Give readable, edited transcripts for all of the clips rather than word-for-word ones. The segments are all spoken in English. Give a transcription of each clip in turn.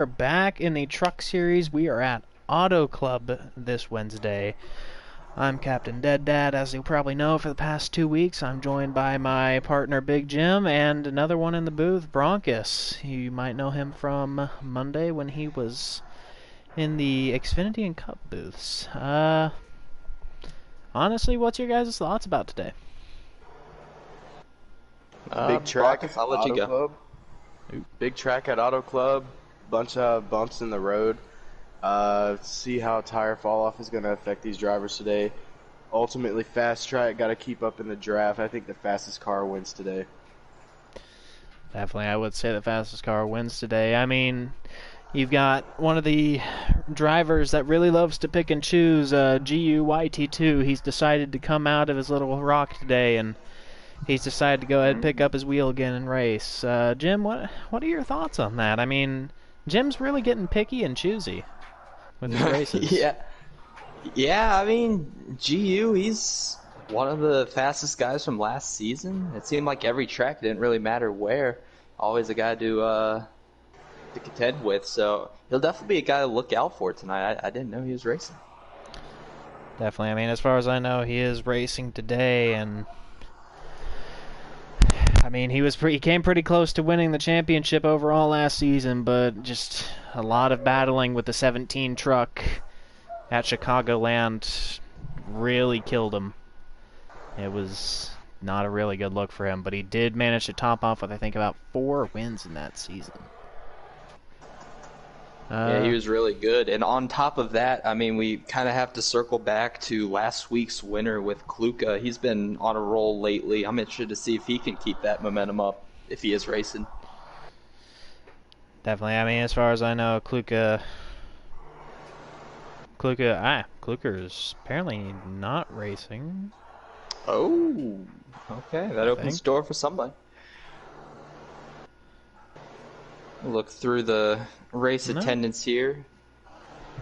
We're back in the Truck Series. We are at Auto Club this Wednesday. I'm Captain Dead Dad, as you probably know. For the past 2 weeks, I'm joined by my partner Big Jim and another one in the booth, Bronkus. You might know him from Monday when he was in the Xfinity and Cup booths. Honestly, what's your guys' thoughts about today? Big track, Bronkus, I'll let you Auto go. Club. Big track at Auto Club. Bunch of bumps in the road. See how tire fall off is going to affect these drivers today. Ultimately, fast track. Got to keep up in the draft. I think the fastest car wins today. Definitely, I would say the fastest car wins today. I mean, you've got one of the drivers that really loves to pick and choose, GUYT2. He's decided to come out of his little rock today, and he's decided to go ahead and pick up his wheel again and race. Jim, what are your thoughts on that? I mean, Jim's really getting picky and choosy with his races. Yeah. I mean, he's one of the fastest guys from last season. It seemed like every track didn't really matter where. Always a guy to contend with. So he'll definitely be a guy to look out for tonight. I didn't know he was racing. Definitely. I mean, as far as I know, he is racing today, and I mean, he came pretty close to winning the championship overall last season, but just a lot of battling with the 17 truck at Chicagoland really killed him. It was not a really good look for him, but he did manage to top off with, I think, about 4 wins in that season. Yeah, he was really good. And on top of that, I mean, we kind of have to circle back to last week's winner with Kluka. He's been on a roll lately. I'm interested to see if he can keep that momentum up if he is racing. Definitely. I mean, as far as I know, Kluka is apparently not racing. Oh, okay. That opens the door for somebody. Look through the race attendance here.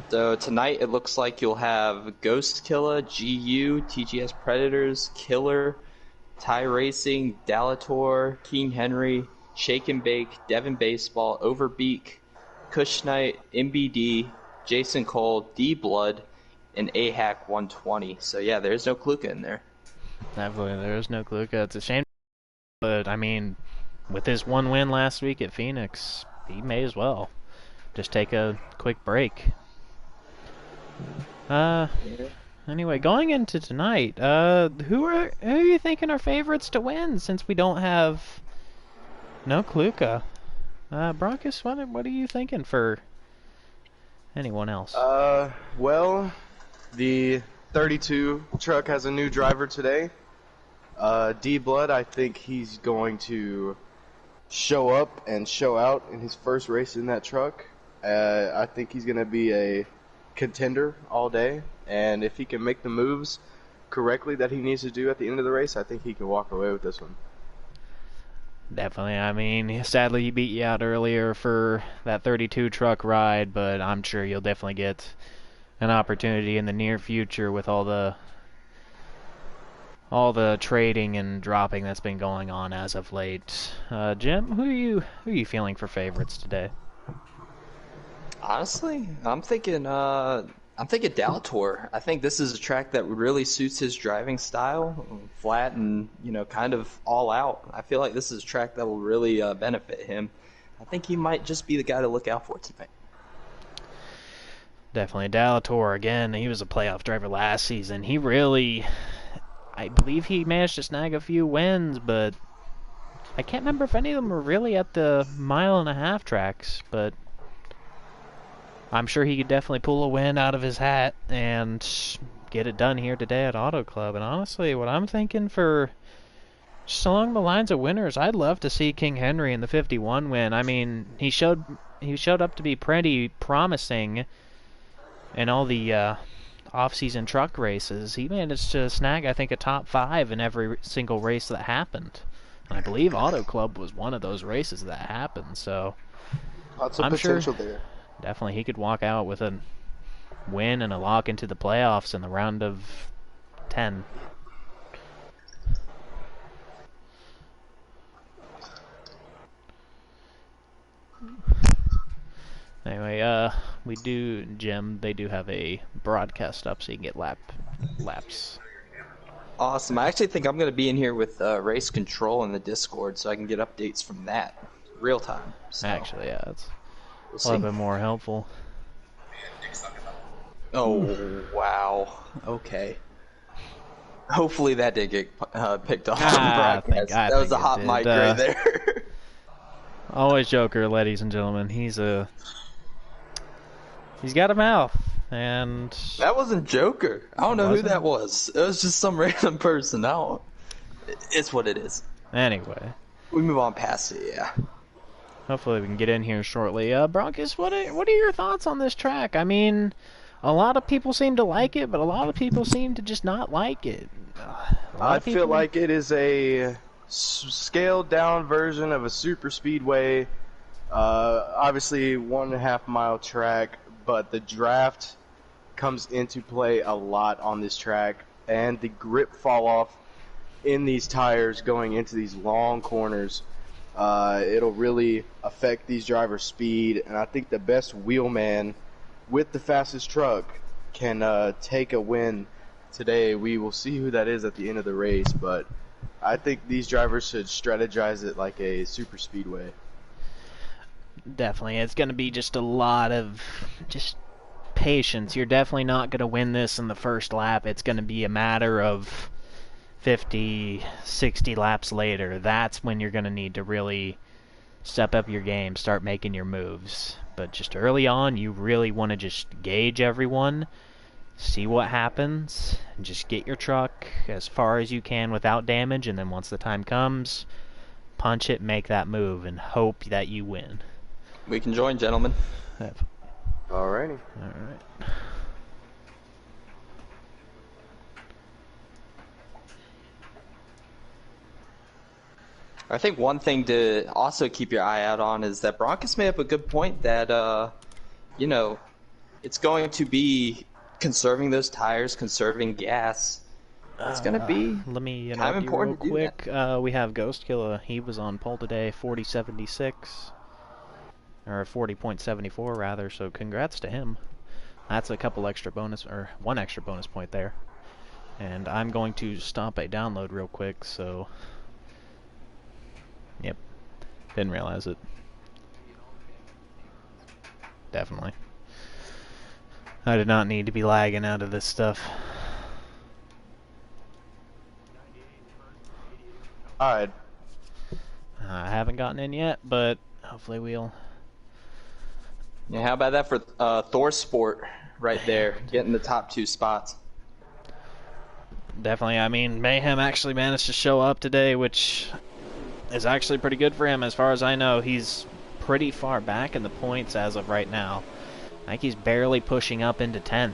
So tonight it looks like you'll have Ghost Killer, GU, TGS Predators, Killer, Ty Racing, Dalator, King Henry, Shake and Bake, Devon Baseball, Overbeak, Kush Knight, MBD, Jason Cole, D Blood, and AHAC 120. So yeah, there's no Kluka in there. Definitely, there's no Kluka. It's a shame, but I mean, with his 1 win last week at Phoenix, he may as well just take a quick break. Anyway, going into tonight, who are you thinking are favorites to win since we don't have no Kluka? Bronkus, what are you thinking for anyone else? Well, the 32 truck has a new driver today. D Blood, I think he's going to show up and show out in his first race in that truck. I think he's going to be a contender all day, and if he can make the moves correctly that he needs to do at the end of the race, I think he can walk away with this one. Definitely. I mean, sadly he beat you out earlier for that 32 truck ride, but I'm sure you'll definitely get an opportunity in the near future with all the trading and dropping that's been going on as of late. Jim, who are you feeling for favorites today? Honestly, I'm thinking Dalator. I think this is a track that really suits his driving style, flat and kind of all out. I feel like this is a track that will really benefit him. I think he might just be the guy to look out for tonight. Definitely Dalator again. He was a playoff driver last season. I believe he managed to snag a few wins, but I can't remember if any of them were really at the 1.5-mile tracks, but I'm sure he could definitely pull a win out of his hat and get it done here today at Auto Club. And honestly, what I'm thinking for just along the lines of winners, I'd love to see King Henry in the 51 win. I mean, he showed up to be pretty promising in all the off-season truck races. He managed to snag, I think, a top 5 in every single race that happened. And I believe Auto Club was one of those races that happened. So Lots of I'm potential sure there. definitely he could walk out with a win and a lock into the playoffs in the round of 10. Anyway, Jim, they do have a broadcast up so you can get laps. Awesome. I actually think I'm going to be in here with race control in the Discord so I can get updates from that real time. So, Actually, yeah, that's we'll a little bit more helpful. Oh, wow. Okay. Hopefully that did get picked up on broadcast. That was a hot mic right there. Always Joker, ladies and gentlemen. He's got a mouth, and that wasn't Joker. I don't know who that was. It was just some random person. It's what it is. Anyway, we move on past it. Yeah. Hopefully we can get in here shortly. Broncos, what are your thoughts on this track? I mean, a lot of people seem to like it, but a lot of people seem to just not like it. I feel like it is a scaled down version of a super speedway. Obviously 1.5 mile track, but the draft comes into play a lot on this track, and the grip fall off in these tires going into these long corners. It'll really affect these drivers' speed, and I think the best wheelman with the fastest truck can take a win today. We will see who that is at the end of the race, but I think these drivers should strategize it like a super speedway. Definitely. It's going to be just a lot of just patience. You're definitely not going to win this in the first lap. It's going to be a matter of 50, 60 laps later. That's when you're going to need to really step up your game, start making your moves. But just early on, you really want to just gauge everyone, see what happens, and just get your truck as far as you can without damage, and then once the time comes, punch it, make that move, and hope that you win. We can join, gentlemen. Alrighty. Alright. I think one thing to also keep your eye out on is that Broncos made up a good point that, it's going to be conserving those tires, conserving gas. It's going to be let me kind of important real quick. We have Ghost Killer. He was on pole today, 40.76. Or 40.74 rather, so congrats to him. That's a couple extra bonus, or one extra bonus point there. And I'm going to stop a download real quick, so... Yep. Didn't realize it. Definitely. I did not need to be lagging out of this stuff. Alright. I haven't gotten in yet, but hopefully we'll... Yeah, how about that for Thor Sport right there, getting the top 2 spots. Definitely. I mean, Mayhem actually managed to show up today, which is actually pretty good for him. As far as I know, he's pretty far back in the points as of right now. I think he's barely pushing up into 10th.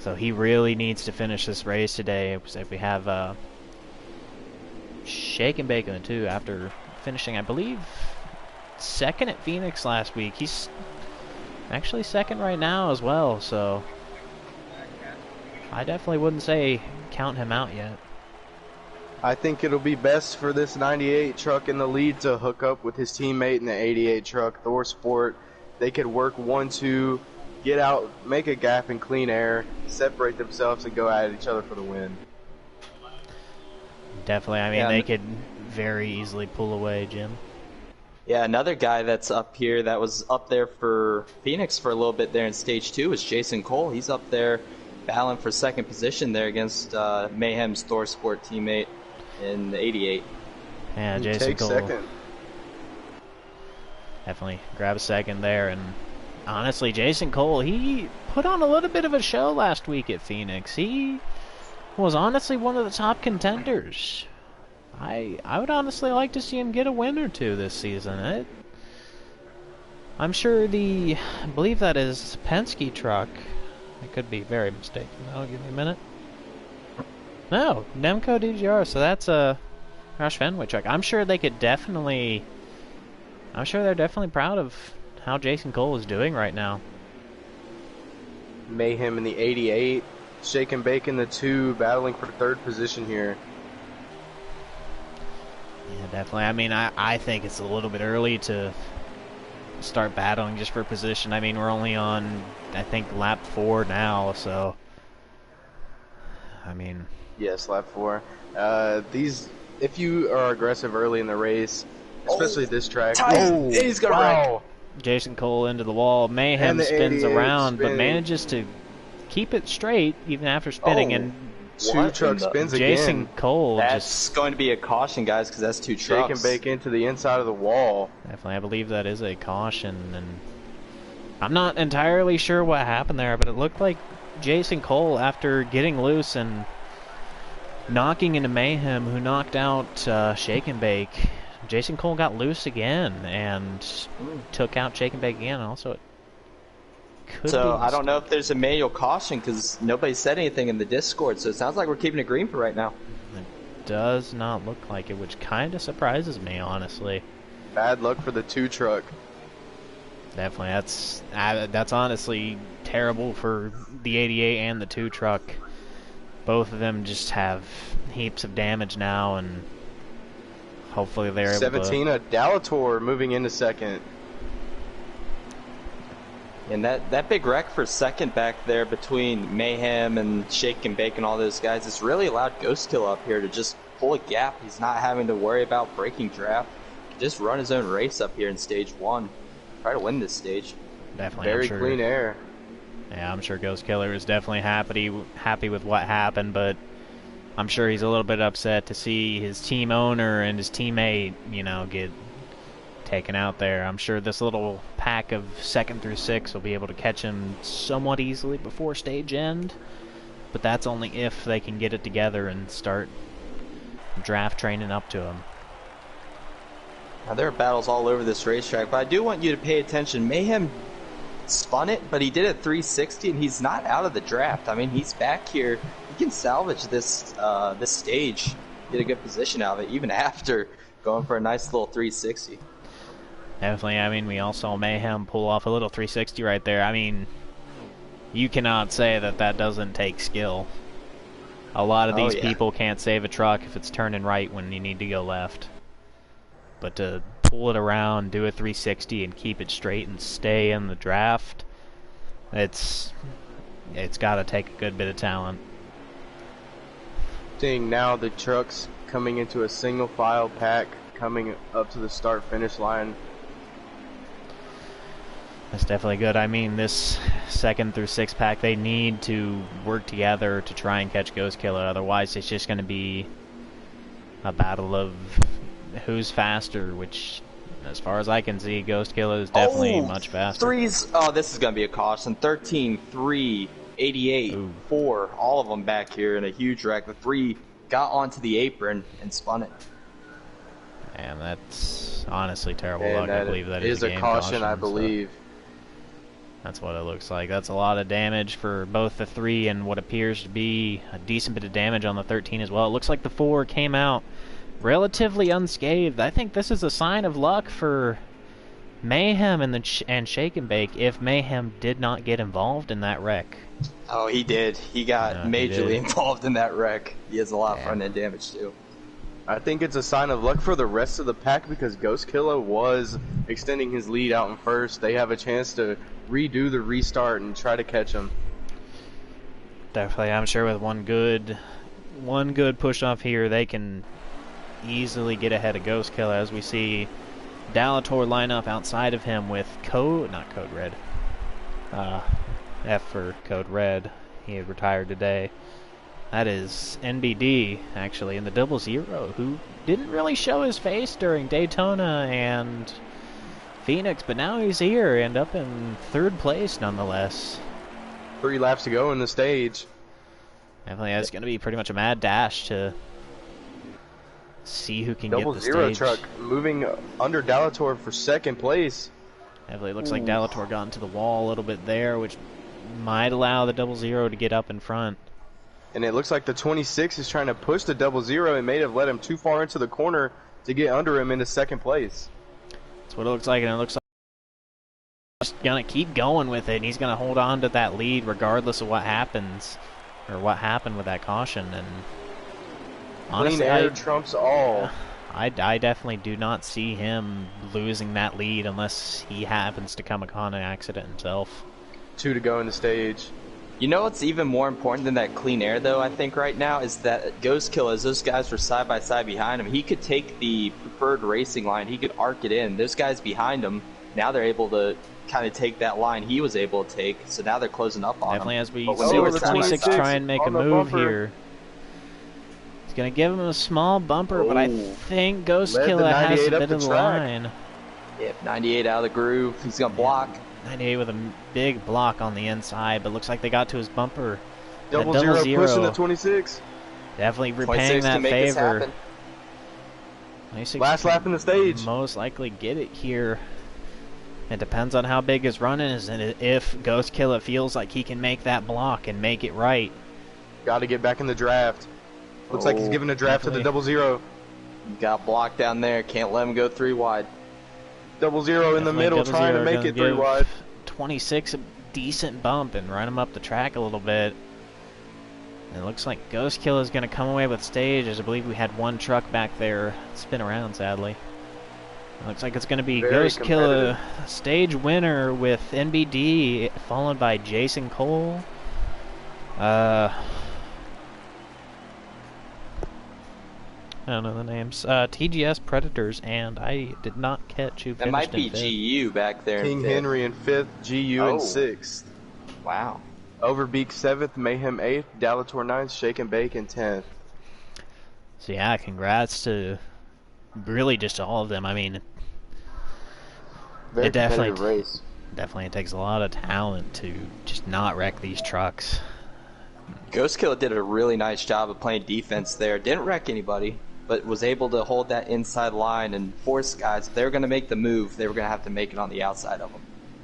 So he really needs to finish this race today. If we have Shake and Bacon too, after finishing, I believe, second at Phoenix last week. He's actually second right now as well, so I definitely wouldn't say count him out yet. I think it'll be best for this 98 truck in the lead to hook up with his teammate in the 88 truck, Thor Sport. They could work 1-2, get out, make a gap in clean air, separate themselves, and go at each other for the win. Definitely. I mean, they could very easily pull away, Jim. Yeah, another guy that's up here that was up there for Phoenix for a little bit there in stage 2 is Jason Cole. He's up there battling for second position there against Mayhem's Thor Sport teammate in the 88. Yeah, Jason Cole. Second. Definitely grab a second there. And honestly, Jason Cole, he put on a little bit of a show last week at Phoenix. He was honestly one of the top contenders. I would honestly like to see him get a win or two this season. I'm sure I believe that is Penske truck. I could be very mistaken. I'll give me a minute. No, Nemco DGR. So that's a Roush Fenway truck. I'm sure they're definitely proud of how Jason Cole is doing right now. Mayhem in the 88, Shake and Bacon the 2, battling for third position here. Yeah, definitely. I mean, I think it's a little bit early to start battling just for position. I mean, we're only on, I think, lap 4 now, so I mean, yes, lap 4. If you are aggressive early in the race, especially this track. Oh, he's gonna wreck. Jason Cole into the wall. Mayhem spins around, but manages to keep it straight even after spinning. And two truck spins Jason again. Cole That's going to be a caution, guys, because that's 2 trucks. Shake and bake into the inside of the wall. Definitely, I believe that is a caution. And I'm not entirely sure what happened there, but it looked like Jason Cole, after getting loose and knocking into Mayhem, who knocked out Shake and Bake, Jason Cole got loose again and took out Shake and Bake again. Also, it could be I don't know if there's a manual caution because nobody said anything in the Discord, so it sounds like we're keeping it green for right now. It does not look like it, which kind of surprises me, honestly. Bad luck for the 2 truck. Definitely, that's honestly terrible for the 88 and the 2 truck. Both of them just have heaps of damage now, and hopefully they're able to... 17, Dalator moving into second. And that big wreck for second back there between Mayhem and Shake and Bake and all those guys, it's really allowed Ghost Kill up here to just pull a gap. He's not having to worry about breaking draft. Just run his own race up here in stage 1. Try to win this stage. Definitely. Very clean air. Yeah, I'm sure Ghost Killer is definitely happy with what happened, but I'm sure he's a little bit upset to see his team owner and his teammate, you know, get taken out there. I'm sure this little pack of 2nd through 6 will be able to catch him somewhat easily before stage end, but that's only if they can get it together and start draft training up to him. Now, there are battles all over this racetrack, but I do want you to pay attention. Mayhem spun it, but he did it 360, and he's not out of the draft. I mean, he's back here. He can salvage this this stage, get a good position out of it, even after going for a nice little 360. Definitely. I mean, we all saw Mayhem pull off a little 360 right there. I mean, you cannot say that doesn't take skill. A lot of these people can't save a truck if it's turning right when you need to go left. But to pull it around, do a 360, and keep it straight and stay in the draft, it's got to take a good bit of talent. Seeing now the trucks coming into a single file pack, coming up to the start-finish line. That's definitely good. I mean, this 2nd through 6 pack, they need to work together to try and catch Ghost Killer. Otherwise, it's just going to be a battle of who's faster, which, as far as I can see, Ghost Killer is definitely much faster. This is going to be a caution. 13, 3, 88, 4, all of them back here in a huge wreck. The 3 got onto the apron and spun it. And that's honestly terrible luck. I believe that is a caution, I believe. So that's what it looks like. That's a lot of damage for both the 3 and what appears to be a decent bit of damage on the 13 as well. It looks like the 4 came out relatively unscathed. I think this is a sign of luck for Mayhem and Shake and Bake if Mayhem did not get involved in that wreck. Oh, he did. He got majorly involved in that wreck. He has a lot of front-end damage, too. I think it's a sign of luck for the rest of the pack because Ghost Killer was extending his lead out in first. They have a chance to redo the restart and try to catch him. Definitely, I'm sure with one good push off here, they can easily get ahead of Ghost Killer as we see Dalator line up outside of him with F for Code Red. He had retired today. That is NBD, actually, in the 00, who didn't really show his face during Daytona and Phoenix, but now he's here and up in 3rd place nonetheless. 3 laps to go in the stage. Definitely, it's going to be pretty much a mad dash to see who can get the stage. 00 truck moving under Dalator for 2nd place. Definitely looks like Dalator got into the wall a little bit there, which might allow the 00 to get up in front. And it looks like the 26 is trying to push the 00. It may have led him too far into the corner to get under him into 2nd place. That's what it looks like, and it looks like he's just going to keep going with it, and he's going to hold on to that lead regardless of what happens, or what happened with that caution. And honestly, clean air trumps all. I definitely do not see him losing that lead unless he happens to come upon an accident himself. 2 to go in the stage. You know what's even more important than that clean air, though, I think right now, is that Ghost Kill, as those guys were side by side behind him, he could take the preferred racing line, he could arc it in. Those guys behind him, now they're able to kind of take that line he was able to take, so now they're closing up on Definitely him. as we But when see they were the side by 26 side- try and make a on the move bumper. here. He's going to give him a small bumper, but I Oh. think Ghost Led the Killer has 98 a up bit the of the track. line. If 98 out of the groove, he's going to block. 98 with a big block on the inside, but looks like they got to his bumper. That Double zero pushing the 26. Definitely 26 repaying that can make this favor. happen. 26 Last lap in the stage. most likely get it here. It depends on how big his run is and if Ghost Killer feels like he can make that block and make it right. Got to get back in the draft. Looks like he's giving a draft definitely. to the double zero. Got blocked down there, can't let him go 3 wide. Double zero in the Definitely middle, Double trying to Zero make gonna it 3 give wide. 26 a decent bump and run him up the track a little bit. And it looks like Ghost Killer is going to come away with stage, as I believe we had one truck back there spin around, sadly. It looks like it's going to be Very Ghost Killer stage winner with NBD, followed by Jason Cole. I don't know the names. TGS Predators, and I did not catch who That finished might be in fifth. GU back there. King in fifth. Henry in 5th, GU in Oh. 6th. Wow. Overbeak 7th, Mayhem 8th, Dalator 9th, Shake and Bake in 10th. So yeah, congrats to really just all of them. I mean, Very It definitely- competitive race. definitely it takes a lot of talent to just not wreck these trucks. Ghost Killer did a really nice job of playing defense there. Didn't wreck anybody, but was able to hold that inside line and force guys. If they were going to make the move, they were going to have to make it on the outside of them.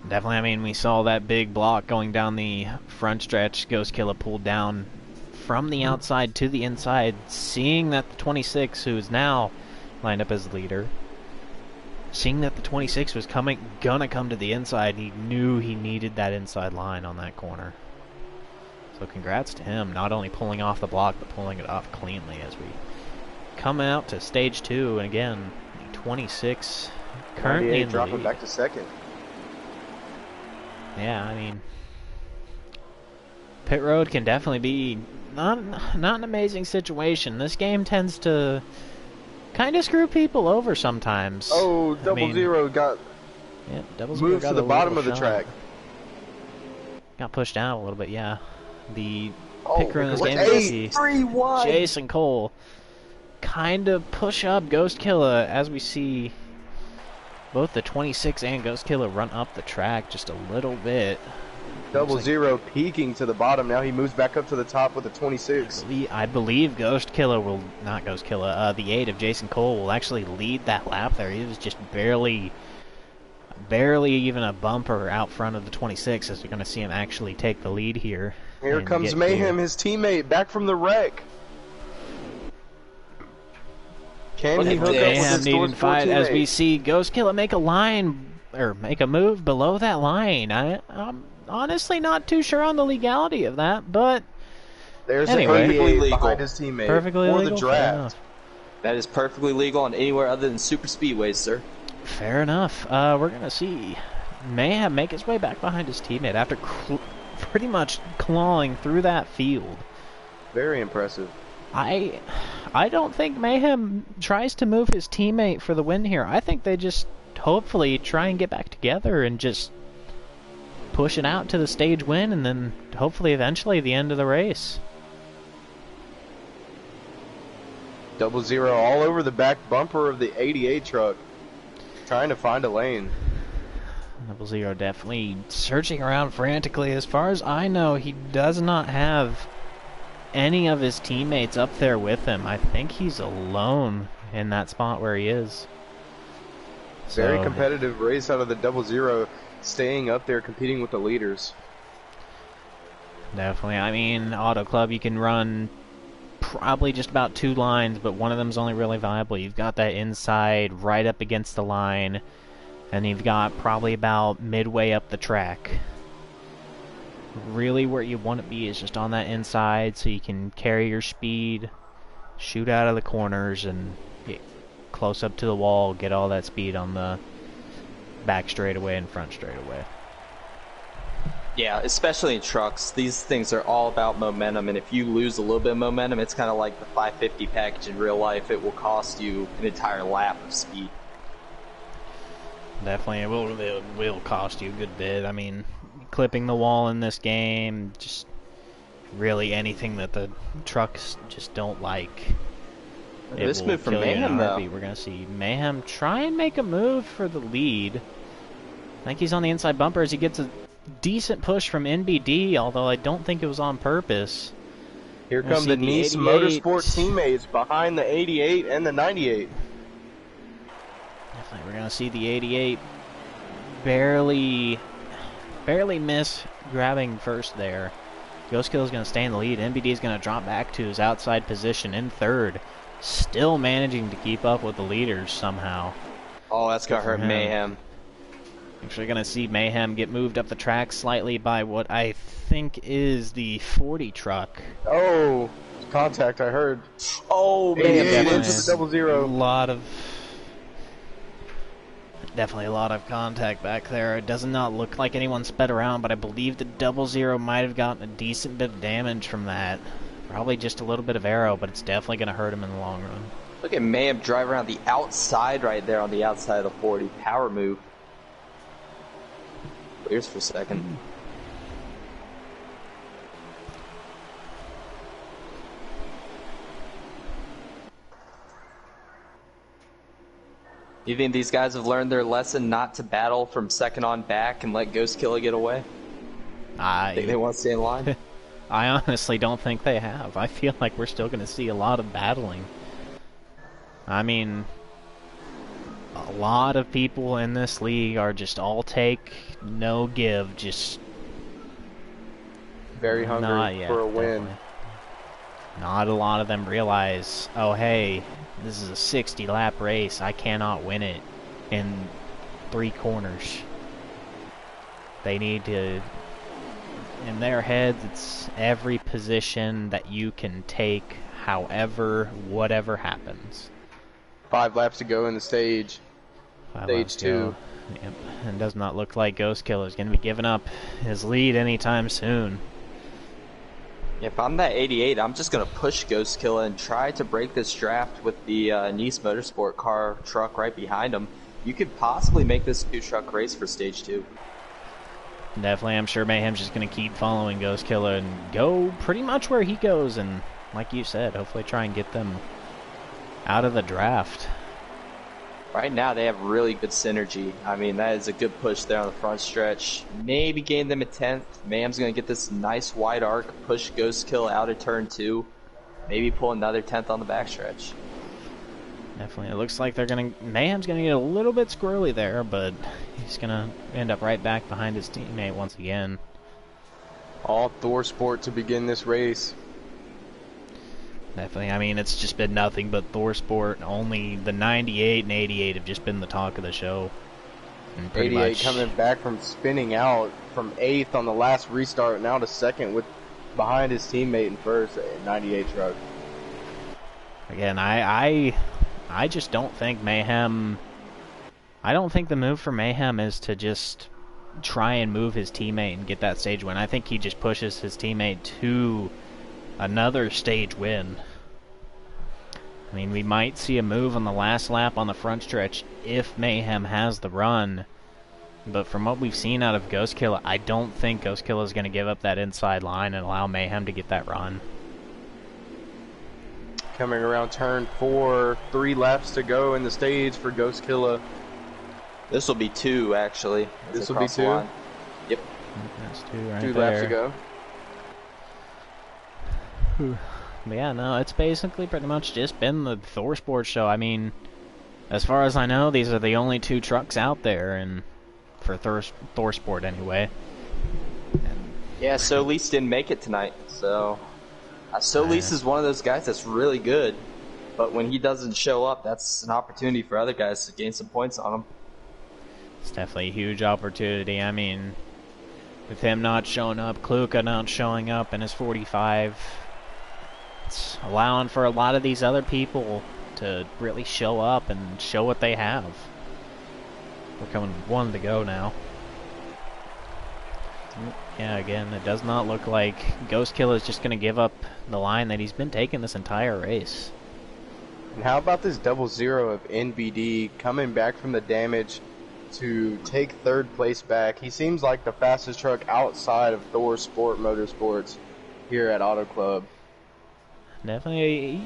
Definitely, I mean, we saw that big block going down the front stretch. Ghost Killer pulled down from the outside to the inside, seeing that the 26, who is now lined up as the leader, seeing that the 26 was gonna come to the inside, he knew he needed that inside line on that corner. So congrats to him, not only pulling off the block, but pulling it off cleanly as we come out to stage 2, and again, the 26 currently 98 in the dropping lead. back to 2nd. Yeah, I mean, pit road can definitely be not an amazing situation. This game tends to kind of screw people over sometimes. Oh, I double mean, zero got Yeah, Double Zero moved got to the a bottom little of the shot. track. Got pushed down a little bit, yeah. The Oh, picker in this look, game eight, is the 3 wide. Jason Cole. Kind of push up Ghost Killer as we see both the 26 and Ghost Killer run up the track just a little bit. Double like- zero peaking to the bottom. Now he moves back up to the top with a 26. I believe Ghost Killer will, not Ghost Killer, the 8 of Jason Cole will actually lead that lap there. He was just barely even a bumper out front of the 26, as we're going to see him actually take the lead here. Here and comes get Mayhem, clear. his teammate, back from the wreck. Can Look he at hook up with Mayhem his needing Doors 4 fight as we teammate? see Ghost Killer make a move below that line. I'm honestly not too sure on the legality of that, but There's Anyway. an Perfectly 88 legal. behind his teammate perfectly for legal. the Fair draft. enough. That is perfectly legal on anywhere other than super speedways, sir. Fair enough. We're gonna see Mayhem make his way back behind his teammate after pretty much clawing through that field. Very impressive. I don't think Mayhem tries to move his teammate for the win here. I think they just hopefully try and get back together and just push it out to the stage win, and then hopefully eventually the end of the race. Double zero all over the back bumper of the 88 truck. Trying to find a lane. Double Zero definitely searching around frantically. As far as I know, he does not have any of his teammates up there with him. I think he's alone in that spot where he is. Very So, competitive race out of the double zero, staying up there competing with the leaders. definitely. I mean, Auto Club, you can run probably just about 2 lines, but one of them's only really viable. You've got that inside right up against the line, and you've got probably about midway up the track. Really where you want to be is just on that inside so you can carry your speed, shoot out of the corners, and get close up to the wall, get all that speed on the back straightaway and front straightaway. Yeah, especially in trucks. These things are all about momentum, and if you lose a little bit of momentum, it's kind of like the 550 package in real life. It will cost you an entire lap of speed. Definitely, it will cost you a good bit. I mean, clipping the wall in this game, just really anything that the trucks just don't like. This move from Mayhem, though. We're going to see Mayhem try and make a move for the lead. I think he's on the inside bumper as he gets a decent push from NBD, although I don't think it was on purpose. Here come the Nice Motorsport teammates behind the 88 and the 98. Definitely, we're going to see the 88 barely miss grabbing first there. Ghostkiller is going to stay in the lead. NBD is going to drop back to his outside position in third. Still managing to keep up with the leaders somehow. Oh, that's going to hurt Mayhem. Actually going to see Mayhem get moved up the track slightly by what I think is the 40 truck. Oh, contact, I heard. Oh, man. Definitely a lot of contact back there. It does not look like anyone sped around, but I believe the 00 might have gotten a decent bit of damage from that. Probably just a little bit of aero, but it's definitely going to hurt him in the long run. Look at Mayhem drive around the outside right there on the outside of the 40. Power move. Clears for a second. You think these guys have learned their lesson not to battle from second on back and let Ghostkiller get away? Think they want to stay in line? I honestly don't think they have. I feel like we're still going to see a lot of battling. I mean, a lot of people in this league are just all take, no give, just very hungry for a win. Definitely. Not a lot of them realize, oh hey, this is a 60-lap race. I cannot win it in 3 corners. They need to... In their heads, it's every position that you can take, however, whatever happens. 5 laps to go in the stage. Stage 2. Yep. And does not look like Ghostkiller is going to be giving up his lead anytime soon. If I'm that 88, I'm just going to push Ghostkiller and try to break this draft with the Nice Motorsport car truck right behind him. You could possibly make this 2-truck race for stage 2. Definitely, I'm sure Mayhem's just going to keep following Ghostkiller and go pretty much where he goes, and like you said, hopefully try and get them out of the draft. Right now, they have really good synergy. I mean, that is a good push there on the front stretch. Maybe gain them a 10th. Mayhem's going to get this nice wide arc, push Ghostkiller out of turn 2. Maybe pull another 10th on the backstretch. Definitely. It looks like they're going to... Mayhem's going to get a little bit squirrely there, but he's going to end up right back behind his teammate once again. All Thor Sport to begin this race. Definitely. I mean, it's just been nothing but Thor Sport. Only the 98 and 88 have just been the talk of the show. And 88 coming back from spinning out from 8th on the last restart, now to 2nd with behind his teammate in first, 98 truck. Again, I just don't think Mayhem... I don't think the move for Mayhem is to just try and move his teammate and get that stage win. I think he just pushes his teammate to another stage win. I mean, we might see a move on the last lap on the front stretch if Mayhem has the run. But from what we've seen out of Ghostkiller, I don't think Ghostkiller is going to give up that inside line and allow Mayhem to get that run. Coming around turn 4, 3 laps to go in the stage for Ghostkiller. This will be 2, actually. This will be 2? Yep. That's 2 right 2 there. laps to go. But yeah, no, it's basically pretty much just been the Thor Sports show. I mean, as far as I know, these are the only 2 trucks out there, and for Thor Sport anyway. Yeah, Solis didn't make it tonight, so... Solis is one of those guys that's really good, but when he doesn't show up, that's an opportunity for other guys to gain some points on him. It's definitely a huge opportunity. I mean, with him not showing up, Kluka not showing up in his 45, it's allowing for a lot of these other people to really show up and show what they have. We're coming one to go now. Yeah, again, it does not look like Ghost Killer is just going to give up the line that he's been taking this entire race. And how about this 00 of NBD coming back from the damage to take third place back? He seems like the fastest truck outside of Thor Sport Motorsports here at Auto Club. Definitely,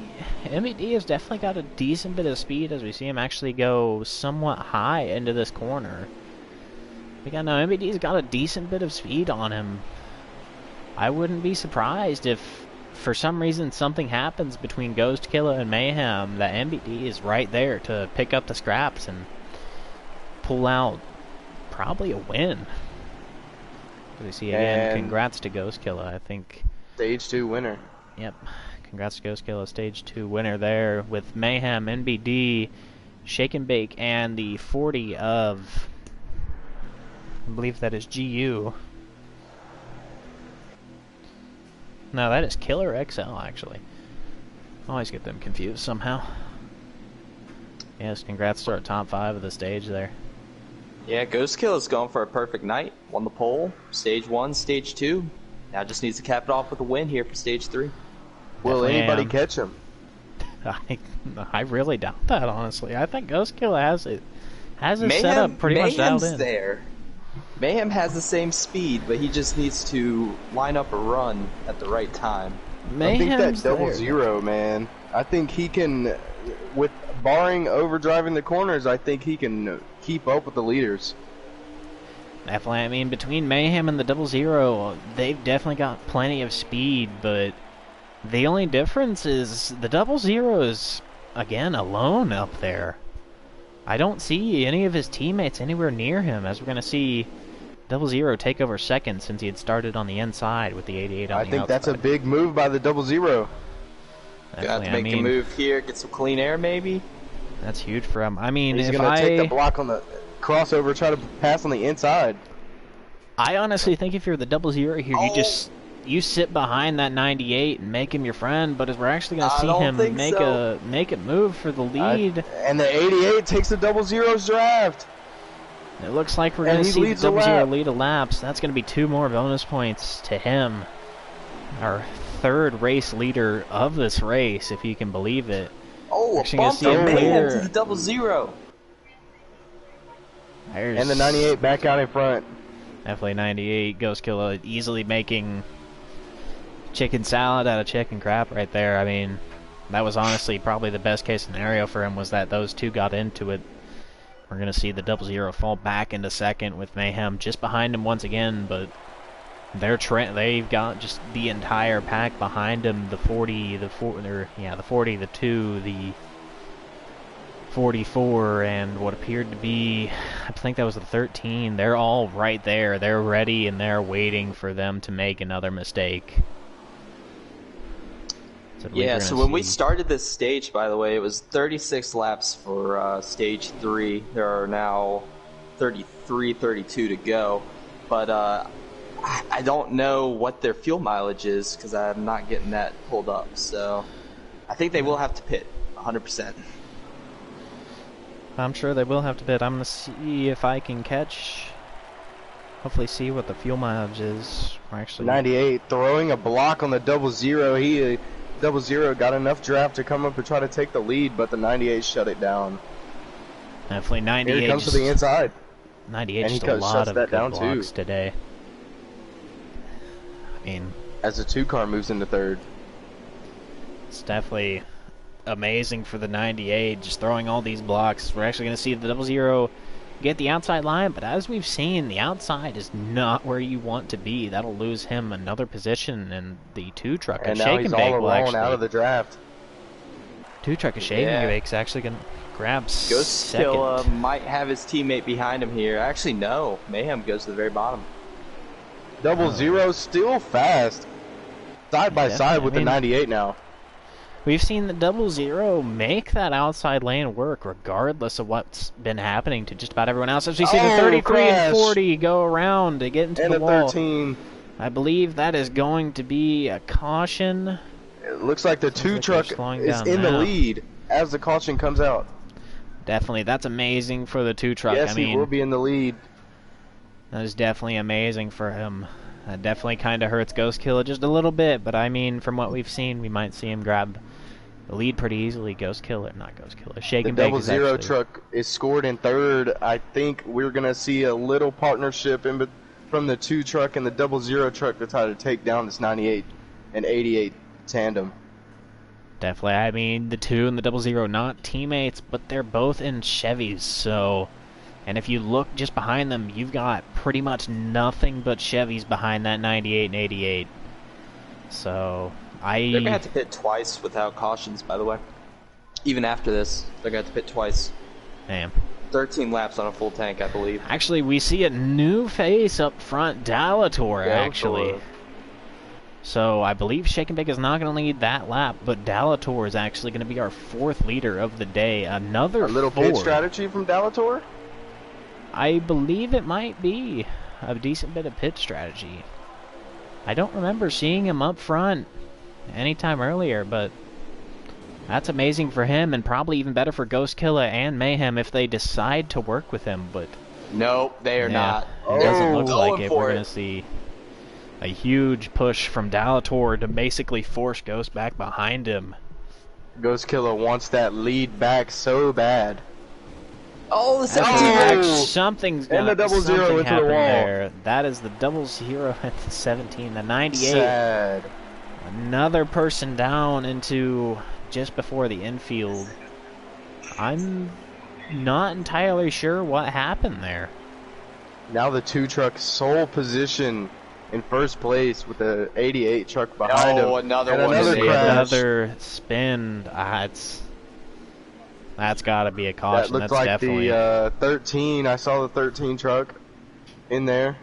NBD has definitely got a decent bit of speed as we see him actually go somewhat high into this corner. Again, no, NBD's got a decent bit of speed on him. I wouldn't be surprised if, for some reason, something happens between Ghost Killer and Mayhem, that NBD is right there to pick up the scraps and pull out probably a win. As we see again, congrats to Ghost Killer, I think. Stage 2 winner. Yep, congrats to Ghost Killer, Stage 2 winner there with Mayhem, NBD, Shake and Bake, and the 40 of... I believe that is GU. No, that is Killer XL, actually. I always get them confused somehow. Yes, congrats to our top 5 of the stage there. Yeah, Ghost Killer's going for a perfect night. Won the pole, Stage 1, Stage 2. Now just needs to cap it off with a win here for Stage 3. Will anybody catch him? I really doubt that, honestly. I think Ghost Killer has it set up pretty much dialed in. There. Mayhem has the same speed, but he just needs to line up a run at the right time. I think that 00, man. I think he can, with barring overdriving the corners, I think he can keep up with the leaders. Definitely. I mean, between Mayhem and the 00, they've definitely got plenty of speed, but the only difference is the 00 is, again, alone up there. I don't see any of his teammates anywhere near him, as we're going to see 00 take over second since he had started on the inside with the 88 on the outside. I think that's a big move by the 00. Got to make a move here, get some clean air maybe. That's huge for him. I mean, he's going to take the block on the crossover, try to pass on the inside. I honestly think if you're the 00 here, you sit behind that 98 and make him your friend, but as we're actually going to see him make a move for the lead. And the 88 takes the 00's draft. It looks like we're going to see the 00 lead a lap, so that's going to be 2 more bonus points to him. Our 3rd race leader of this race, if you can believe it. Oh, a bump from Mayhem to the 00. And the 98 back out in front. Definitely 98. Ghost Killer easily making chicken salad out of chicken crap right there. I mean, that was honestly probably the best case scenario for him, was that those two got into it. We're going to see the 00 fall back into second with Mayhem just behind him once again, but they've got just the entire pack behind him. The 40, the 40, the 2, the 44, and what appeared to be, I think that was the 13. They're all right there. They're ready and they're waiting for them to make another mistake. Yeah, so when we started this stage, by the way, it was 36 laps for Stage 3. There are now 33, 32 to go. But I don't know what their fuel mileage is because I'm not getting that pulled up. So I think they will have to pit 100%. I'm sure they will have to pit. I'm going to see if I can hopefully see what the fuel mileage is. Actually, 98 throwing a block on the 00. He 00 got enough draft to come up and try to take the lead, but the 98 shut it down. Definitely 98. Here he comes to the inside. 98 just a lot of good blocks today. I mean, as the 2 car moves into 3rd. It's definitely amazing for the 98, just throwing all these blocks. We're actually going to see the 00 get the outside line, but as we've seen, the outside is not where you want to be. That'll lose him another position, and the 2 truck and now he's all alone out of the draft. 2 truck of Shake and Bake's actually going to grab Ghost Killer might have his teammate behind him here. Actually, no. Mayhem goes to the very bottom. 00 still fast. Side by side with the 98 now. We've seen the 00 make that outside lane work regardless of what's been happening to just about everyone else. As we see the 33 and 40 go around to get into the wall. 13. I believe that is going to be a caution. It looks like the 2 truck is in the lead as the caution comes out. Definitely, that's amazing for the 2 truck. Yes, I mean, he will be in the lead. that is definitely amazing for him. That definitely kind of hurts Ghost Killer just a little bit, but I mean, from what we've seen, we might see him grab the lead pretty easily. Ghost Killer, not Ghost Killer. Shake The and Bake double is zero actually... truck is scored in third. I think we're going to see a little partnership from the 2 truck and the double zero truck to try to take down this 98 and 88 tandem. Definitely. I mean, the 2 and the double zero, not teammates, but they're both in Chevys, so... And if you look just behind them, you've got pretty much nothing but Chevys behind that 98 and 88. So, They're going to have to pit twice without cautions, by the way. Even after this, they're going to have to pit twice. Damn. 13 laps on a full tank, I believe. Actually, we see a new face up front, Dalator, actually. So, I believe Shake and Bake is not going to lead that lap, but Dalator is actually going to be our 4th leader of the day. Another A little pit strategy from Dalator? I believe it might be a decent bit of pit strategy. I don't remember seeing him up front anytime earlier, but that's amazing for him, and probably even better for Ghost Killer and Mayhem if they decide to work with him, but... Nope, they are not. It doesn't look like going it. for We're it. going to see a huge push from Dalator to basically force Ghost back behind him. Ghost Killer wants that lead back so bad. Oh, the 17 Something's And the double zero into the wall. there. That is the double zero at the 17, the 98. Sad. Another person down into just before the infield. I'm not entirely sure what happened there. Now the 2 truck sole position in first place with the 88 truck behind him. Another and one. another crash. Another spin. That's got to be a caution. That looked That's like definitely the 13. I saw the 13 truck in there.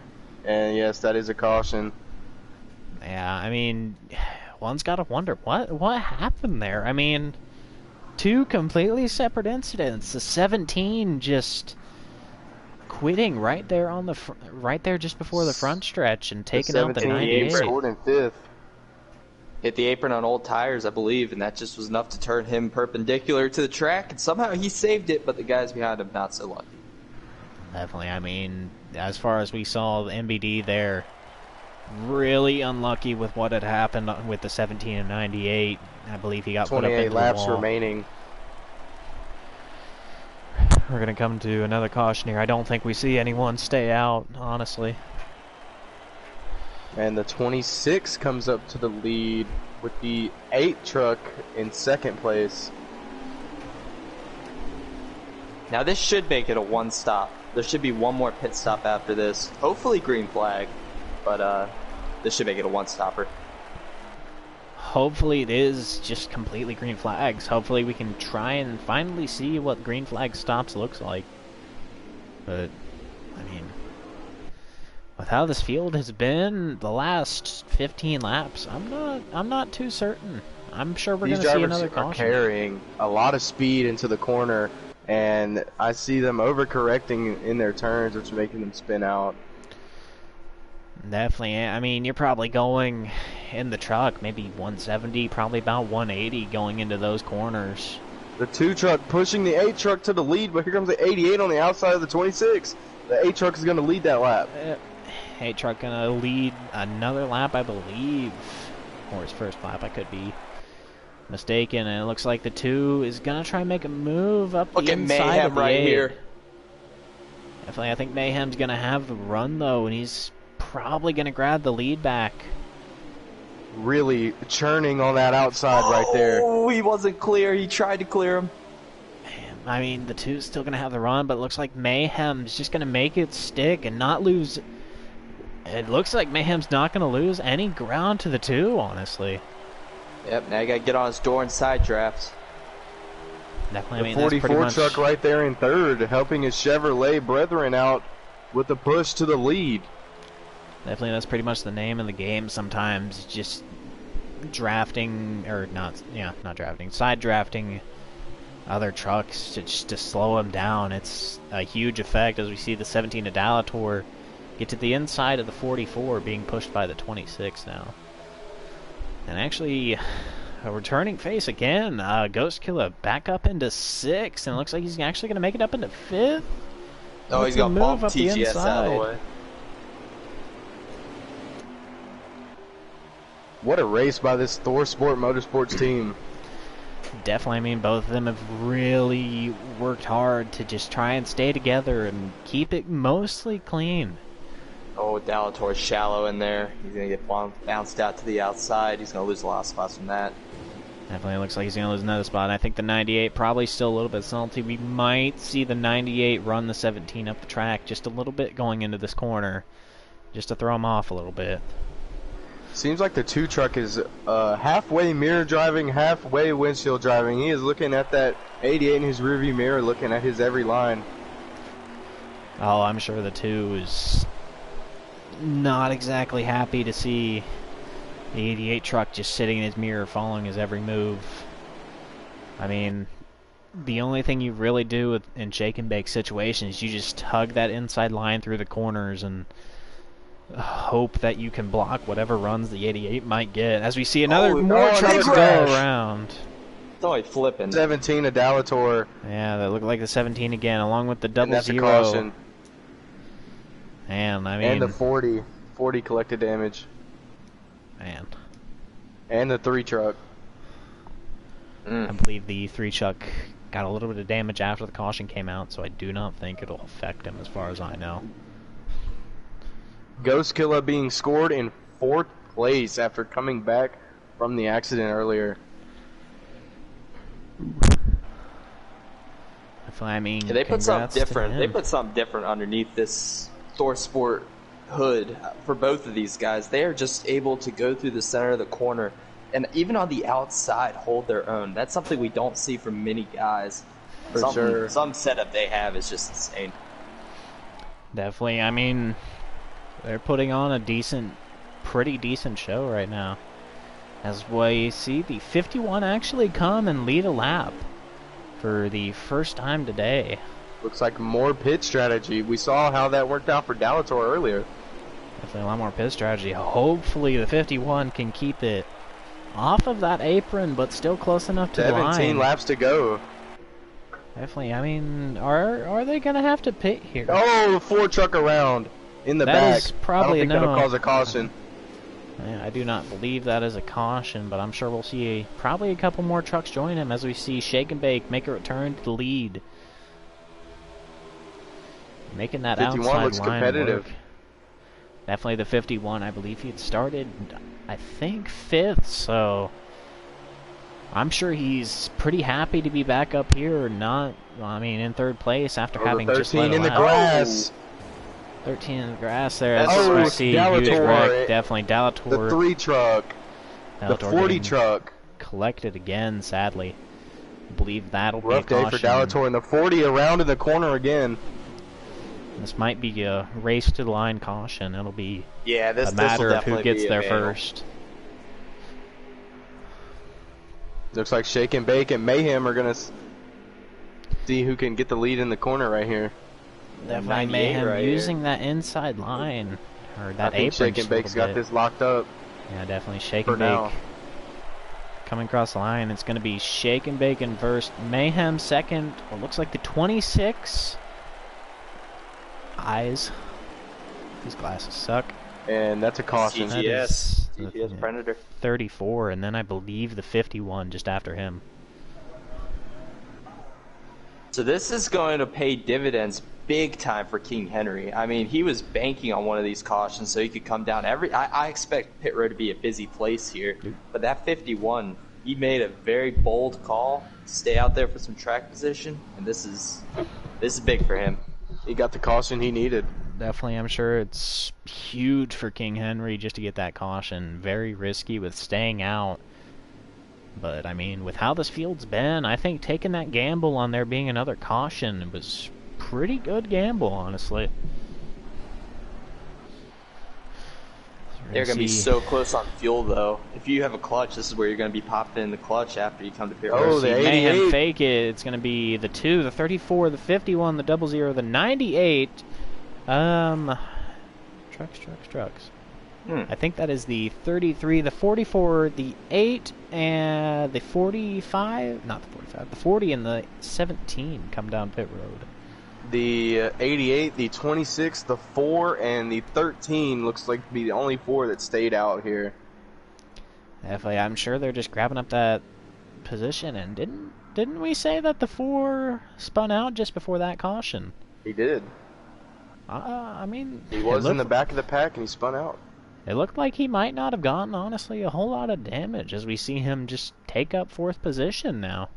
And yes, that is a caution. Yeah, I mean, one's got to wonder what happened there. I mean, 2 completely separate incidents. The 17 just quitting right there on the right there just before the front stretch and taking out the 98. Scored in 5th. Hit the apron on old tires, I believe, and that just was enough to turn him perpendicular to the track, and somehow he saved it, but the guys behind him not so lucky. Definitely. I mean, as far as we saw, the MBD there, really unlucky with what had happened with the 17 and 98. I believe he got put up into 28 laps the wall. remaining. We're going to come to another caution here. I don't think we see anyone stay out, honestly. And the 26 comes up to the lead with the 8 truck in 2nd place. Now this should make it a 1 stop. There should be 1 more pit stop after this. Hopefully green flag, but this should make it a 1 stopper. Hopefully it is just completely green flags. Hopefully we can try and finally see what green flag stops looks like. But, I mean, with how this field has been the last 15 laps, I'm not too certain. I'm sure we're going to see another caution. These drivers are carrying a lot of speed into the corner, and I see them overcorrecting in their turns, which is making them spin out. Definitely. I mean, you're probably going in the truck, maybe 170, probably about 180 going into those corners. The 2 truck pushing the 8 truck to the lead, but here comes the 88 on the outside of the 26. The 8 truck is going to lead that lap. 8 truck going to lead another lap, I believe. Or his first lap, I could be mistaken. And it looks like the 2 is going to try and make a move up the inside Mayhem of the right 8. here. Definitely, I think Mayhem's going to have the run, though, and he's probably going to grab the lead back. Really churning on that outside right there. Oh, he wasn't clear. He tried to clear him. I mean, the 2's still going to have the run, but it looks like Mayhem's just going to make it stick and not lose. It looks like Mayhem's not going to lose any ground to the 2, honestly. Yep, now you got to get on his door and side drafts. Definitely, I mean, The that's pretty 44 much... truck right there in 3rd, helping his Chevrolet brethren out with the push to the lead. Definitely, that's pretty much the name of the game sometimes. Just drafting, or not drafting, side drafting other trucks just to slow them down. It's a huge effect as we see the 17 to Dalator get to the inside of the 44 being pushed by the 26 now. And actually, a returning face again. Ghost Killer back up into 6th, and it looks like he's actually going to make it up into 5th. Oh, he's going to bump TGS out of the way. What a race by this Thor Sport Motorsports team. Definitely, I mean, both of them have really worked hard to just try and stay together and keep it mostly clean. Oh, Dalator's shallow in there. He's going to get bounced out to the outside. He's going to lose a lot of spots from that. Definitely looks like he's going to lose another spot. I think the 98 probably still a little bit salty. We might see the 98 run the 17 up the track just a little bit going into this corner, just to throw him off a little bit. Seems like the 2 truck is halfway mirror driving, halfway windshield driving. He is looking at that 88 in his rearview mirror, looking at his every line. Oh, I'm sure the 2 is not exactly happy to see the 88 truck just sitting in his mirror following his every move. I mean, the only thing you really do in shake and bake situations, you just tug that inside line through the corners and hope that you can block whatever runs the 88 might get. As we see another more trucks go around. It's always flipping. 17 of Dalator. Yeah, that looked like the 17 again, along with the double And that's zero. a caution. And I mean, and the 40 collected damage. Man. And the 3 truck. I believe the 3 truck got a little bit of damage after the caution came out, so I do not think it'll affect him as far as I know. Ghost Killer being scored in 4th place after coming back from the accident earlier. I mean, yeah, they put something different. They put something different underneath this Thor Sport hood for both of these guys. They are just able to go through the center of the corner and even on the outside hold their own. That's something we don't see from many guys. For sure. Some setup they have is just insane. Definitely. I mean, they're putting on a pretty decent show right now. As we see the 51 actually come and lead a lap for the first time today. Looks like more pit strategy. We saw how that worked out for Dalator earlier. Definitely a lot more pit strategy. Hopefully the 51 can keep it off of that apron, but still close enough to the line. 17 laps to go. Definitely. I mean, are they going to have to pit here? Oh, 4 truck around in the back. That is probably I don't think that'll cause a caution. I do not believe that is a caution, but I'm sure we'll see probably a couple more trucks join him as we see Shake and Bake make a return to the lead. Making that 51 outside looks line competitive. work. Definitely the 51. I believe he had started, I think, 5th, so I'm sure he's pretty happy to be back up here, in 3rd place after having just led a 13 in the lap. grass. 13 in the grass there. Oh, As we see huge Dalator. wreck. Definitely Dalator. The 3 truck. The Dalator 40 getting truck. collected again, sadly. I believe that'll Rough be a day for caution. Dalator, and the 40 around in the corner again. This might be a race to the line caution. It'll be this a matter of who definitely gets be a there manual. first. Looks like Shake and Bake and Mayhem are going to see who can get the lead in the corner right here. Definitely Mayhem right using that inside line, or that I think apron. Shake and just a Bake's little got bit. this locked up. Yeah, definitely Shake For and Bake. now. Coming across the line, it's going to be Shake and Bake in first, Mayhem second. What looks like the 26. Eyes. These glasses suck. And that's a caution. That TGS. is TGS Predator. 34, and then I believe the 51 just after him. So this is going to pay dividends big time for King Henry. I mean, he was banking on one of these cautions so he could come down. I expect pit road to be a busy place here, but that 51, he made a very bold call, stay out there for some track position, and this is big for him. He got the caution he needed. Definitely, I'm sure it's huge for King Henry just to get that caution. Very risky with staying out. But, I mean, with how this field's been, I think taking that gamble on there being another caution was pretty good gamble, honestly. They're going to be so close on fuel, though. If you have a clutch, this is where you're going to be popping in the clutch after you come to pit road. Oh, the Mayhem 88. fake it. It's going to be the 2, the 34, the 51, the 00, the 98. Trucks. I think that is the 33, the 44, the 8, and the 45. Not the 45. The 40 and the 17 come down pit road. The 88, the 26, the 4, and the 13 looks like to be the only 4 that stayed out here. Definitely, I'm sure they're just grabbing up that position. And didn't we say that the 4 spun out just before that caution? He did. I mean, He was in the back of the pack and he spun out. It looked like he might not have gotten, honestly, a whole lot of damage as we see him just take up 4th position now.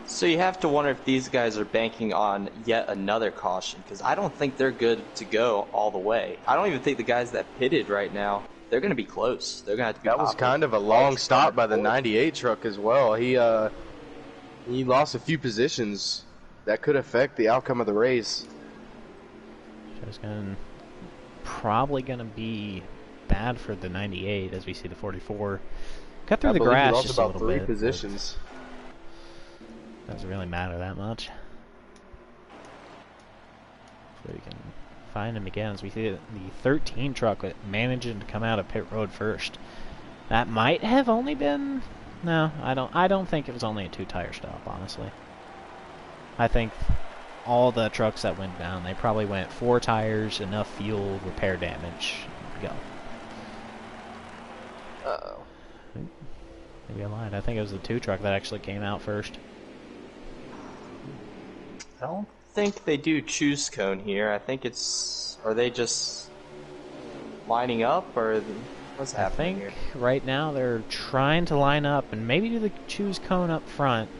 So you have to wonder if these guys are banking on yet another caution, because I don't think they're good to go all the way. I don't even think the guys that pitted right now, they're going to be close. They're going to have to be That was kind of a long stop by the 98 truck as well. He lost a few positions that could affect the outcome of the race. Probably going to be bad for the 98 as we see the 44 cut through the grass just a little bit. 3 positions. Doesn't really matter that much. So we can find him again as we see the 13 truck managing to come out of pit road first. That might have only been... No, I don't think it was only a 2-tire stop, honestly. I think all the trucks that went down, they probably went 4 tires, enough fuel, repair damage, go. Uh-oh. Maybe I lied. I think it was the 2 truck that actually came out first. I don't think they do choose cone here. I think it's... Are they just lining up, or what's happening here? I think right now they're trying to line up and maybe do the choose cone up front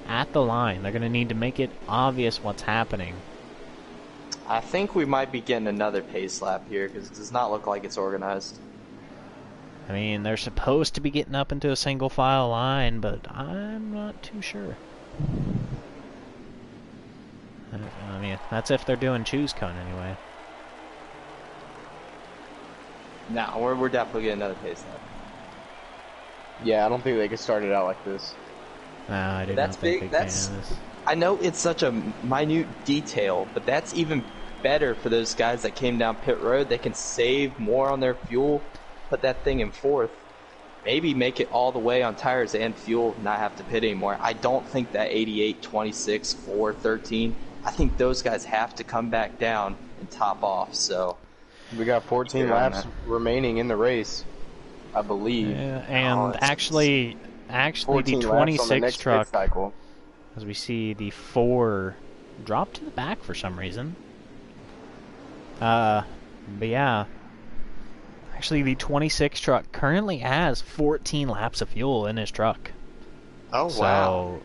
at the line. They're going to need to make it obvious what's happening. I think we might be getting another pace lap here, because it does not look like it's organized. I mean, they're supposed to be getting up into a single file line, but I'm not too sure. I mean, that's if they're doing choose cone anyway. No, we're definitely getting another pace lap. Yeah, I don't think they could start it out like this. No, I do That's not think big. they That's... can. I know it's such a minute detail, but that's even better for those guys that came down pit road. They can save more on their fuel, put that thing in 4th, maybe make it all the way on tires and fuel, not have to pit anymore. I don't think that 88, 26, 4, 13, I think those guys have to come back down and top off. So we got 14 laps remaining in the race, I believe. Yeah, and actually the 26 truck, as we see the 4 drop to the back for some reason. But yeah, actually the 26 truck currently has 14 laps of fuel in his truck. Oh, so wow.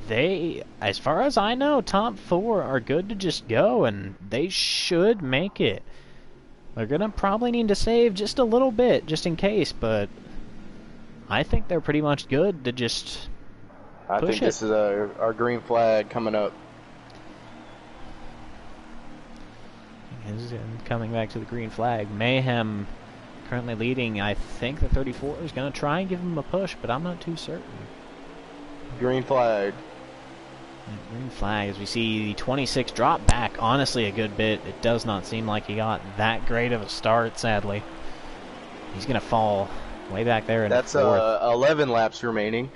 They, as far as I know, top 4 are good to just go, and they should make it. They're going to probably need to save just a little bit, just in case, but I think they're pretty much good to just I think this is our green flag coming up. Coming back to the green flag, Mayhem currently leading. I think the 34 is going to try and give him a push, but I'm not too certain. Green flag. Green flag, as we see the 26 drop back, honestly a good bit. It does not seem like he got that great of a start, sadly. He's going to fall way back there in That's 11 laps remaining.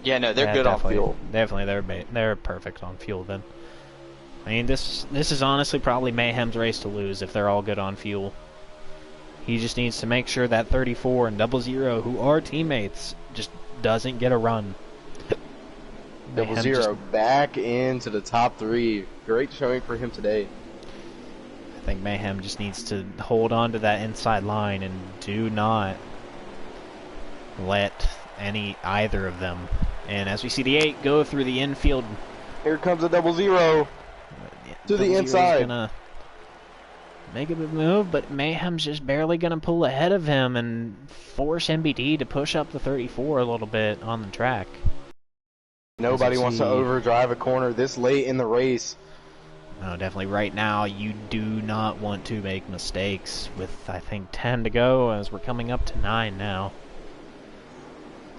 Yeah, no, they're good on fuel. Definitely, they're perfect on fuel then. I mean, this is honestly probably Mayhem's race to lose if they're all good on fuel. He just needs to make sure that 34 and 00, who are teammates, just doesn't get a run. 00 back into the top 3. Great showing for him today. I think Mayhem just needs to hold on to that inside line and do not let either of them. And as we see the 8 go through the infield. Here comes a 00 to the inside. Gonna make a move, but Mayhem's just barely going to pull ahead of him and force MBD to push up the 34 a little bit on the track. Nobody wants to overdrive a corner this late in the race. No, definitely right now you do not want to make mistakes with, I think, 10 to go as we're coming up to 9 now.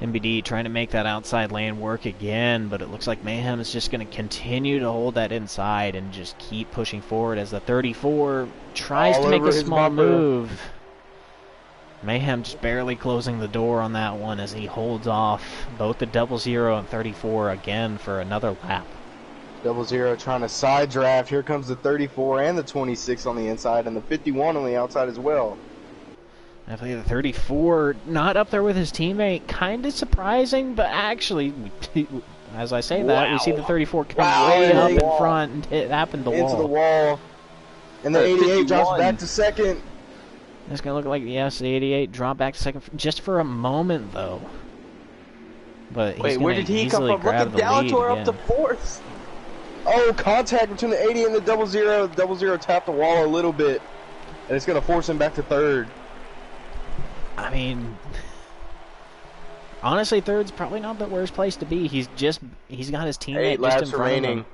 MBD trying to make that outside lane work again, but it looks like Mayhem is just going to continue to hold that inside and just keep pushing forward as the 34 tries to make a small move. Mayhem just barely closing the door on that one as he holds off both the 00 and 34 again for another lap. 00 trying to side draft. Here comes the 34 and the 26 on the inside and the 51 on the outside as well. Definitely the 34 not up there with his teammate. Kind of surprising, but actually, as I say that, we see the 34 come way up in front and tap into the wall. Into the wall. And the 88 drops back to second. It's going to look like, yes, the 88 dropped back to second just for a moment, though. But wait, where did he come from? Look at Delator up to fourth. Oh, contact between the 80 and the 00. The 00 tapped the wall a little bit. And it's going to force him back to third. I mean, honestly, third's probably not the worst place to be. He's got his teammate just in front of him.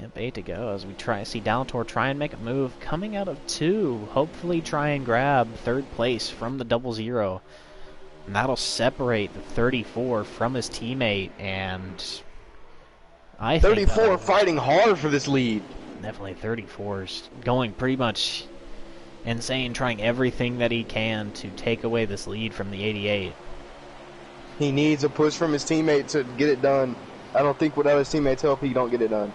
Yep, 8 to go as we see Dalator try and make a move. Coming out of 2, hopefully try and grab third place from the 00. And that'll separate the 34 from his teammate, and I think 34 fighting hard for this lead. Definitely 34's going pretty much insane, trying everything that he can to take away this lead from the 88. He needs a push from his teammate to get it done. I don't think without his teammates help, he don't get it done.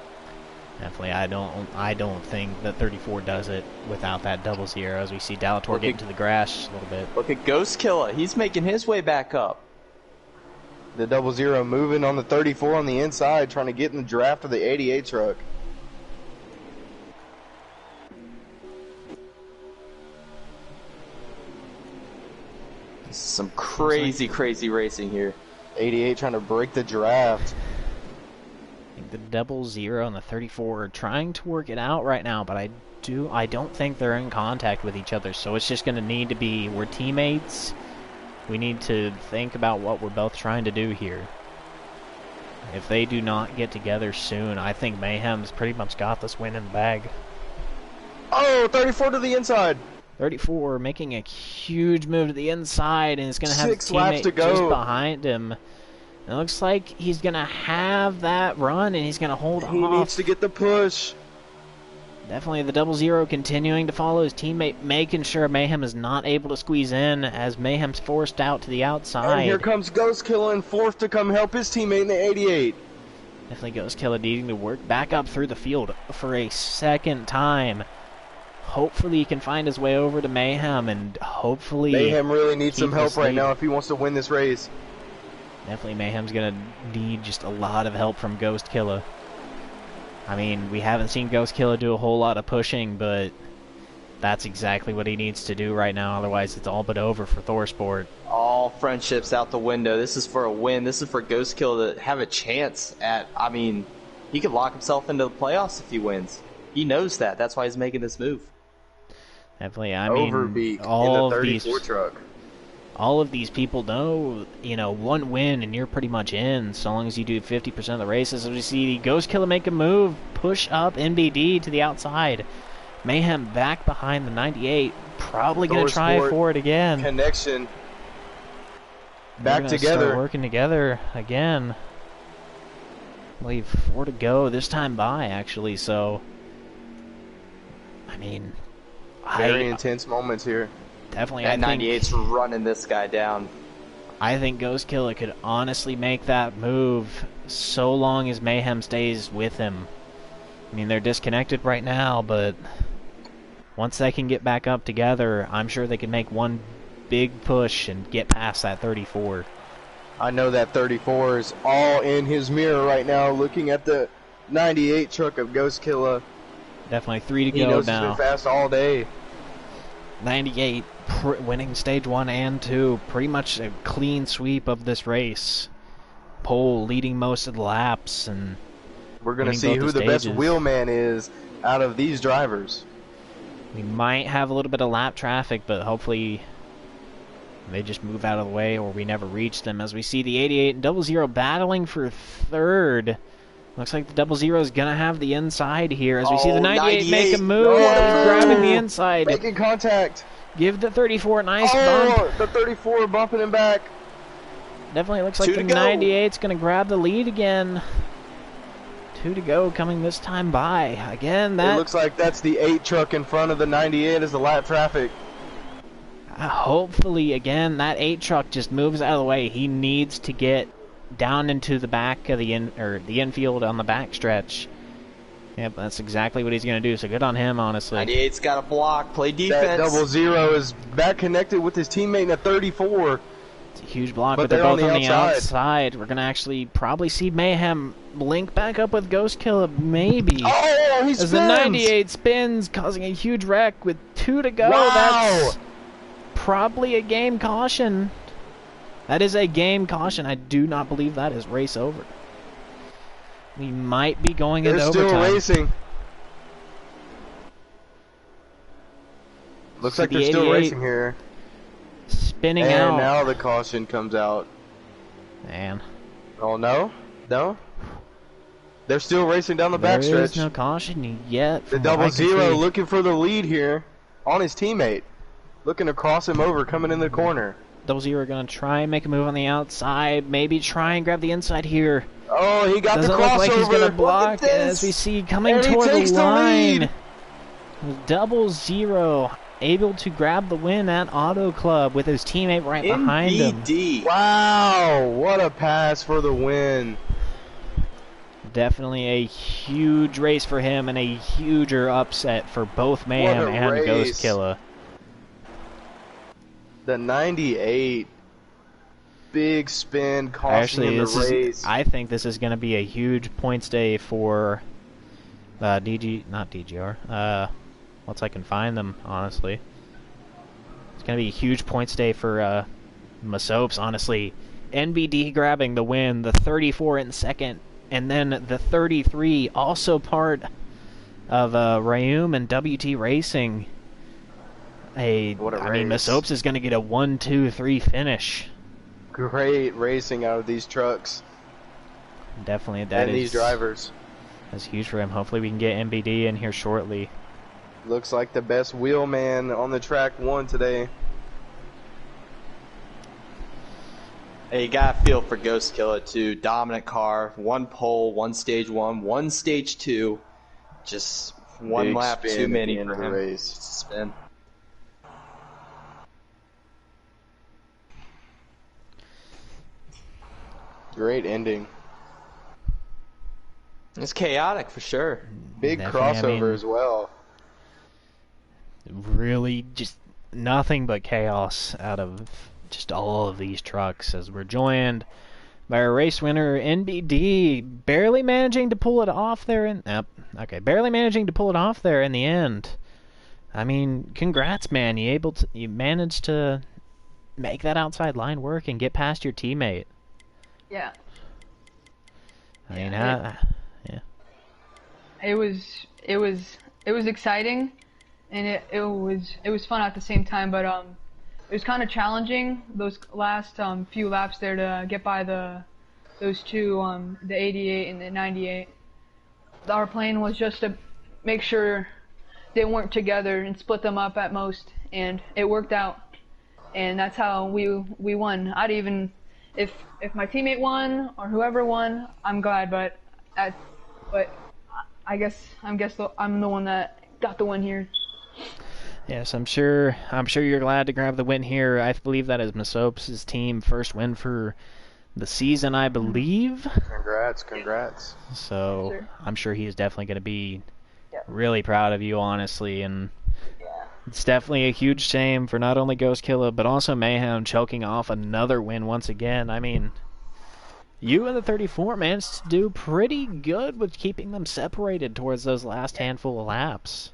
Definitely, I don't think that 34 does it without that 00 as we see Dalator get into the grass a little bit. Look at Ghost Killer. He's making his way back up. The 00 moving on the 34 on the inside, trying to get in the draft of the 88 truck. This is some crazy racing here. 88 trying to break the draft. I think the 00 and the 34 are trying to work it out right now, but I don't think they're in contact with each other, so it's just going to need to be, we're teammates. We need to think about what we're both trying to do here. If they do not get together soon, I think Mayhem's pretty much got this win in the bag. Oh, 34 to the inside. 34 making a huge move to the inside, and it's going to have his 6 laps teammate to go. just behind him. It looks like he's going to have that run, and he's going to hold off. He needs to get the push. Definitely the 00 continuing to follow his teammate, making sure Mayhem is not able to squeeze in as Mayhem's forced out to the outside. And here comes Ghost Killer in fourth to come help his teammate in the 88. Definitely Ghost Killer needing to work back up through the field for a second time. Hopefully he can find his way over to Mayhem, and hopefully Mayhem really needs some help right now if he wants to win this race. Definitely Mayhem's going to need just a lot of help from Ghost Killer. I mean, we haven't seen Ghost Killer do a whole lot of pushing, but that's exactly what he needs to do right now. Otherwise, it's all but over for ThorSport. All friendships out the window. This is for a win. This is for Ghost Killer to have a chance at, I mean, he could lock himself into the playoffs if he wins. He knows that. That's why he's making this move. Definitely, I mean, Overbeak all in the 34 of these truck. all of these people know, you know, one win and you're pretty much in, so long as you do 50% of the races. So we see Ghost Killer make a move, push up NBD to the outside. Mayhem back behind the 98, probably going to try for it again. Connection. Back together. Start working together again. I believe 4 to go this time by, actually, so I mean, very intense moments here. Definitely, that 98's running this guy down. I think Ghost Killer could honestly make that move so long as Mayhem stays with him. I mean, they're disconnected right now, but once they can get back up together, I'm sure they can make one big push and get past that 34. I know that 34 is all in his mirror right now, looking at the 98 truck of Ghost Killer. Definitely 3 to He go knows now. He's been fast all day. 98 winning stage 1 and 2. Pretty much a clean sweep of this race. Pole leading most of the laps, and we're going to see who the best wheelman is out of these drivers. We might have a little bit of lap traffic, but hopefully they just move out of the way or we never reach them, as we see the 88 and 00 battling for third. Looks like the 00 is going to have the inside here, as we see the 98 make a move, grabbing the inside. Making contact. Give the 34 a nice bump. The 34 bumping him back. Definitely looks like 2 the to go. 98's going to grab the lead again. 2 to go coming this time by. Again, that... It looks like that's the 8 truck in front of the 98 as the lap traffic. Hopefully, again, that 8 truck just moves out of the way. He needs to get down into the back of the infield on the back stretch. Yep, that's exactly what he's going to do, so good on him, honestly. 98's got a block, play That defense. 00 is back connected with his teammate in a 34. It's a huge block, but But they're they're both on on the the outside. outside. We're going to actually probably see Mayhem link back up with Ghost Killer, maybe. Oh, he spins! As the 98 spins, causing a huge wreck with 2 to go. Wow. That's probably a game caution. That is a game caution. I do not believe that is race over. We might be going They're into still overtime. racing. Looks See like the they're still 88 racing here. Spinning And out. now the caution comes out. Man, Oh, no? No? They're still racing down the there backstretch. is no caution yet. The from what I can 00 see. looking for the lead here on his teammate. Looking to cross him over, coming in the corner. 00 are going to try and make a move on the outside. Maybe try and grab the inside here. Oh, he got Doesn't the look crossover. like he's going to block Look at as this. we see coming And he toward the takes the line. lead. 00 able to grab the win at Auto Club with his teammate right behind him. NBD. Wow, what a pass for the win. Definitely a huge race for him and a huger upset for both Mayhem What a and race. Ghost Killer. The 98, big spin, costing Actually, him the race. I think this is going to be a huge points day for not DGR. Once I can find them, honestly. It's going to be a huge points day for Masopes, honestly. NBD grabbing the win, the 34 in second, and then the 33, also part of Rayum and WT Racing. What a I mean, race. Masopes is going to get a 1-2-3 finish. Great racing out of these trucks Definitely, that and is these drivers. that's huge for him. Hopefully, we can get NBD in here shortly. Looks like the best wheelman on the track won today. Hey, you gotta feel for Ghost Killer too. Dominant car, 1 pole, 1 stage 1, 1 stage 2. Just one Big lap spin too at many the end for of the him. race. Spin. Great ending. It's chaotic for sure. Big Definitely, crossover as well. Really, just nothing but chaos out of just all of these trucks as we're joined by our race winner, NBD, barely managing to pull it off there. Barely managing to pull it off there in the end. I mean, congrats, man. You managed to make that outside line work and get past your teammate. Yeah, I mean, it was exciting, and it was fun at the same time. But it was kind of challenging those last few laps there to get by those two, the 88 and the 98. Our plan was just to make sure they weren't together and split them up at most, and it worked out. And that's how we won. I'd even if my teammate won or whoever won, I'm glad. But I guess I'm the one that got the win here. yes, I'm sure you're glad to grab the win here. I believe that is Masopes' team first win for the season, I believe. Congrats. So Yes, sir. I'm sure he is definitely going to be Yeah. really proud of you, honestly. And Yeah. it's definitely a huge shame for not only Ghost Killer, but also Mayhem choking off another win once again. I mean, you and the 34 managed to do pretty good with keeping them separated towards those last handful of laps.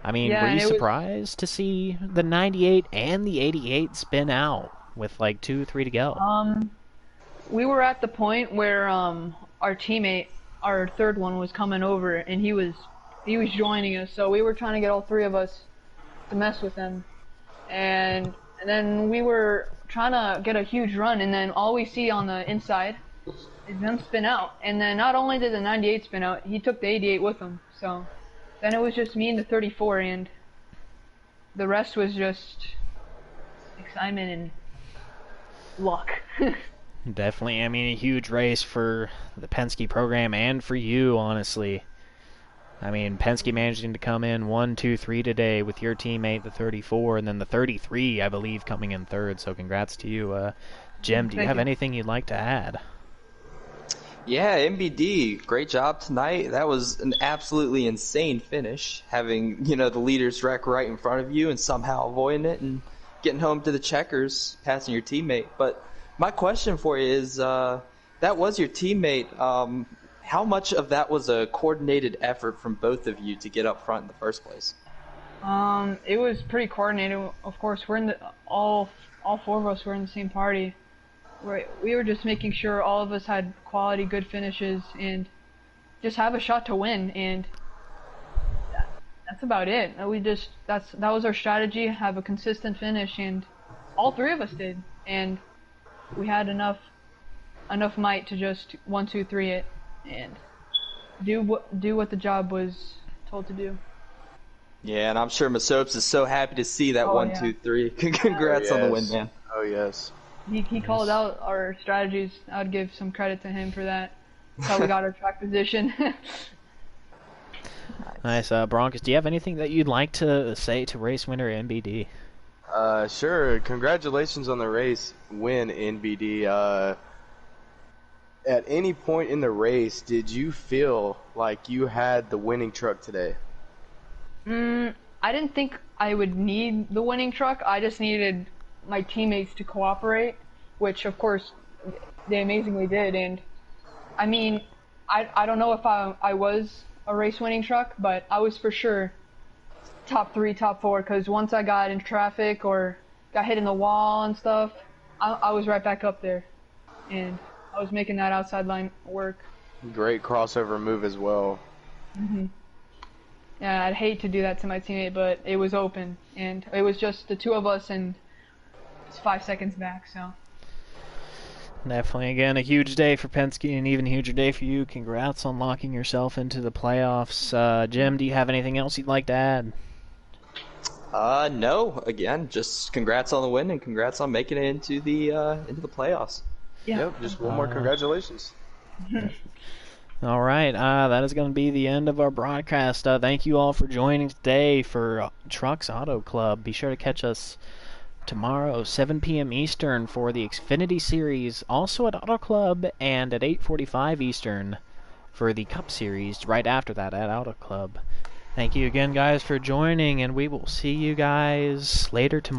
I mean, Yeah, were and you it was- surprised to see the 98 and the 88 spin out with like 2-3 to go? We were at the point where our teammate, our third one, was coming over, and he was joining us. So we were trying to get all three of us to mess with him, and then we were trying to get a huge run, and then all we see on the inside is them spin out. And then not only did the 98 spin out, he took the 88 with him. So then it was just me and the 34, and the rest was just excitement and luck. Definitely. I mean, a huge race for the Penske program and for you, honestly. I mean, Penske managing to come in 1, 2, 3 today with your teammate, the 34, and then the 33, I believe, coming in third. So congrats to you. Jim, do you Thank have you. anything you'd like to add? Yeah, MBD, great job tonight. That was an absolutely insane finish, having, the leader's wreck right in front of you and somehow avoiding it and getting home to the checkers, passing your teammate. But my question for you is, that was your teammate. How much of that was a coordinated effort from both of you to get up front in the first place? It was pretty coordinated. Of course, we're in all four of us were in the same party. We were just making sure all of us had quality, good finishes, and just have a shot to win. And that's about it. That was our strategy: have a consistent finish, and all three of us did. And we had enough might to just 1, 2, 3 it, and do what the job was told to do. Yeah, and I'm sure Masopes is so happy to see that Oh, 1, yeah. 2, 3. Congrats on the win, man. Oh, yes. He called out our strategies. I would give some credit to him for that. That's how we got our track position. Nice. Broncos, do you have anything that you'd like to say to race winner MBD? Sure. Congratulations on the race win, NBD. At any point in the race, did you feel like you had the winning truck today? I didn't think I would need the winning truck. I just needed my teammates to cooperate, which of course they amazingly did. And I mean, I don't know if I was a race winning truck, but I was for sure top 3, top 4, because once I got in traffic or got hit in the wall and stuff, I was right back up there, and I was making that outside line work. Great crossover move as well. Yeah, I'd hate to do that to my teammate, but it was open, and it was just the two of us, and it's 5 seconds back, so. Definitely, again, a huge day for Penske, and an even huger day for you. Congrats on locking yourself into the playoffs. Jim, do you have anything else you'd like to add? No. Again, just congrats on the win and congrats on making it into the playoffs. Yeah. Yep, just one more congratulations. All right, that is going to be the end of our broadcast. Thank you all for joining today for Trucks Auto Club. Be sure to catch us tomorrow, 7 p.m. Eastern, for the Xfinity Series, also at Auto Club, and at 8:45 Eastern for the Cup Series, right after that at Auto Club. Thank you again, guys, for joining, and we will see you guys later tomorrow.